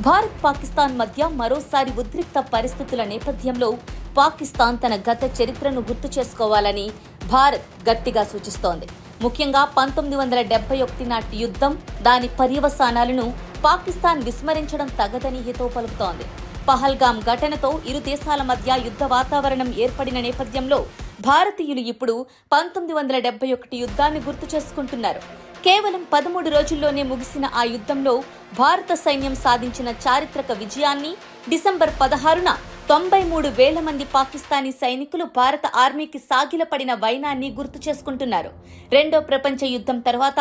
భారత్ పాకిస్తాన్ మధ్య మరోసారి ఉద్రిక్త పరిస్థితుల నేపథ్యంలో పాకిస్తాన్ తన గత చరిత్రను గుర్తు చేసుకోవాలని భారత్ గట్టిగా సూచిస్తోంది. ముఖ్యంగా 1971 నాటి యుద్ధం, దాని పర్యవసానాలను పాకిస్తాన్ విస్మరించడం తగదని హితవు పలుకుతోంది. పహల్గాం ఘటనతో ఇరు దేశాల మధ్య యుద్ధ వాతావరణం ఏర్పడిన నేపథ్యంలో భారతీయులు ఇప్పుడు 1971 యుద్ధాన్ని గుర్తు చేసుకుంటున్నారు. కేవలం 13 రోజుల్లోనే ముగిసిన ఆ యుద్ధంలో భారత సైన్యం సాధించిన చారిత్రక విజయాన్ని, డిసెంబర్ 16న 93,000 మంది పాకిస్తానీ సైనికులు భారత ఆర్మీకి సాగిలపడిన వైనాన్ని గుర్తు చేసుకుంటున్నారు. రెండో ప్రపంచ యుద్ధం తర్వాత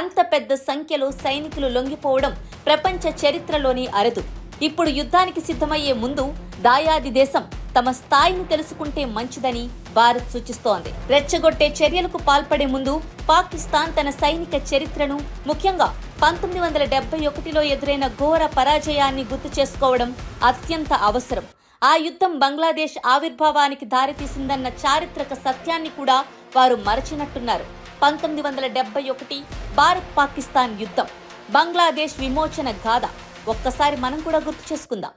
అంత పెద్ద సంఖ్యలో సైనికులు లొంగిపోవడం ప్రపంచ చరిత్రలోని అరుదు. ఇప్పుడు యుద్ధానికి సిద్ధమయ్యే ముందు దాయాది దేశం తమ స్థాయిని తెలుసుకుంటే మంచిదని భారత్ సూచిస్తోంది. రెచ్చగొట్టే చర్యలకు పాల్పడే ముందు పాకిస్తాన్ తన సైనిక చరిత్రను, ముఖ్యంగా 1971లో ఎదురైన ఘోర పరాజయాన్ని గుర్తు చేసుకోవడం అత్యంత అవసరం. ఆ యుద్ధం బంగ్లాదేశ్ ఆవిర్భావానికి దారితీసిందన్న చారిత్రక సత్యాన్ని కూడా వారు మరచినట్టున్నారు. 1971 భారత్ పాకిస్తాన్ యుద్ధం, బంగ్లాదేశ్ విమోచన గాథ ఒక్కసారి మనం కూడా గుర్తు చేసుకుందాం.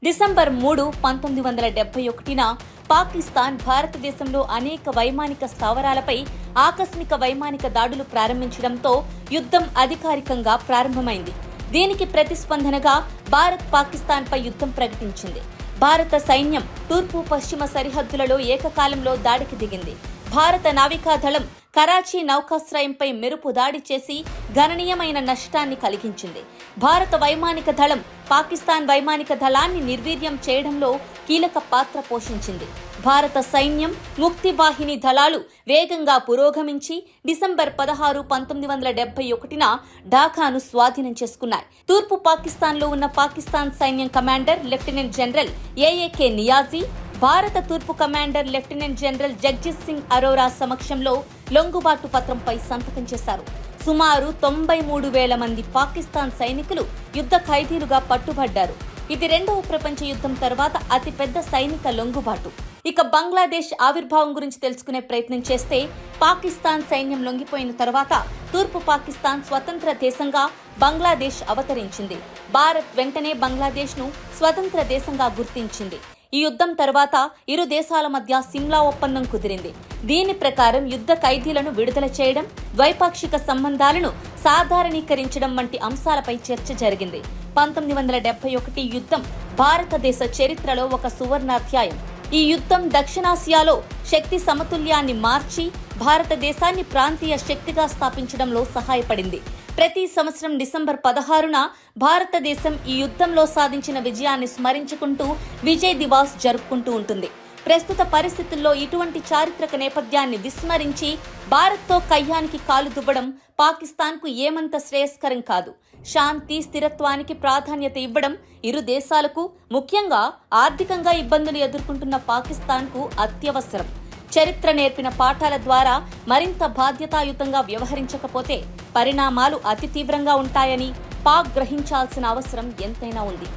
డిసెంబర్ 3, 1971న పాకిస్తాన్ భారతదేశంలో అనేక వైమానిక స్థావరాలపై ఆకస్మిక వైమానిక దాడులు ప్రారంభించడంతో యుద్ధం అధికారికంగా ప్రారంభమైంది. దీనికి ప్రతిస్పందనగా భారత్ పాకిస్తాన్పై యుద్ధం ప్రకటించింది. భారత సైన్యం తూర్పు పశ్చిమ సరిహద్దులలో ఏకకాలంలో దాడికి దిగింది. భారత నావికాదళం కరాచీ నౌకాశ్రయంపై మెరుపు దాడి చేసి గణనీయమైన నష్టాన్ని కలిగించింది. భారత వైమానిక దళం పాకిస్తాన్ వైమానిక దళాన్ని నిర్వీర్యం చేయడంలో కీలక పాత్ర పోషించింది. భారత సైన్యం, ముక్తి వాహిని దళాలు వేగంగా పురోగమించి డిసెంబర్ 16, 1971న ఢాకాను స్వాధీనం చేసుకున్నాయి. తూర్పు పాకిస్తాన్లో ఉన్న పాకిస్తాన్ సైన్యం commander lieutenant general AAK Niazi, భారత తూర్పు commander lieutenant general Jagjit Singh Arora సమక్షంలో లొంగుబాటు పత్రంపై సంతకం చేశారు. సుమారు 93,000 మంది పాకిస్తాన్ సైనికులు యుద్ధ ఖైదీలుగా పట్టుబడ్డారు. ఇది రెండవ ప్రపంచ యుద్ధం తర్వాత అతిపెద్ద సైనిక లొంగుబాటు. ఇక బంగ్లాదేశ్ ఆవిర్భావం గురించి తెలుసుకునే ప్రయత్నం చేస్తే, పాకిస్తాన్ సైన్యం లొంగిపోయిన తర్వాత తూర్పు పాకిస్తాన్ స్వతంత్ర దేశంగా బంగ్లాదేశ్ అవతరించింది. భారత్ వెంటనే బంగ్లాదేశ్ను స్వతంత్ర దేశంగా గుర్తించింది. ఈ యుద్ధం తర్వాత ఇరు దేశాల మధ్య సిమ్లా ఒప్పందం కుదిరింది. దీని ప్రకారం యుద్ధ ఖైదీలను విడుదల చేయడం, ద్వైపాక్షిక సంబంధాలను సాధారణీకరించడం వంటి అంశాలపై చర్చ జరిగింది. 1971 యుద్ధం భారతదేశ చరిత్రలో ఒక సువర్ణాధ్యాయం. ఈ యుద్ధం దక్షిణాసియాలో శక్తి సమతుల్యాన్ని మార్చి భారతదేశాన్ని ప్రాంతీయ శక్తిగా స్థాపించడంలో సహాయపడింది. ప్రతి సంవత్సరం డిసెంబర్ 16న భారతదేశం ఈ యుద్ధంలో సాధించిన విజయాన్ని స్మరించుకుంటూ విజయ్ దివాస్ జరుపుకుంటూ ఉంటుంది. ప్రస్తుత పరిస్థితుల్లో ఇటువంటి చారిత్రక నేపథ్యాన్ని విస్మరించి భారత్తో కయ్యానికి కాలు దువ్వడం పాకిస్తాన్కు ఏమంత శ్రేయస్కరం కాదు. శాంతి, స్థిరత్వానికి ప్రాధాన్యత ఇవ్వడం ఇరు దేశాలకు, ముఖ్యంగా ఆర్థికంగా ఇబ్బందులు ఎదుర్కొంటున్న పాకిస్తాన్కు అత్యవసరం. చరిత్ర నేర్పిన పాఠాల ద్వారా మరింత బాధ్యతాయుతంగా వ్యవహరించకపోతే పరిణామాలు అతి తీవ్రంగా ఉంటాయని పాక్ గ్రహించాల్సిన అవసరం ఎంతైనా ఉంది.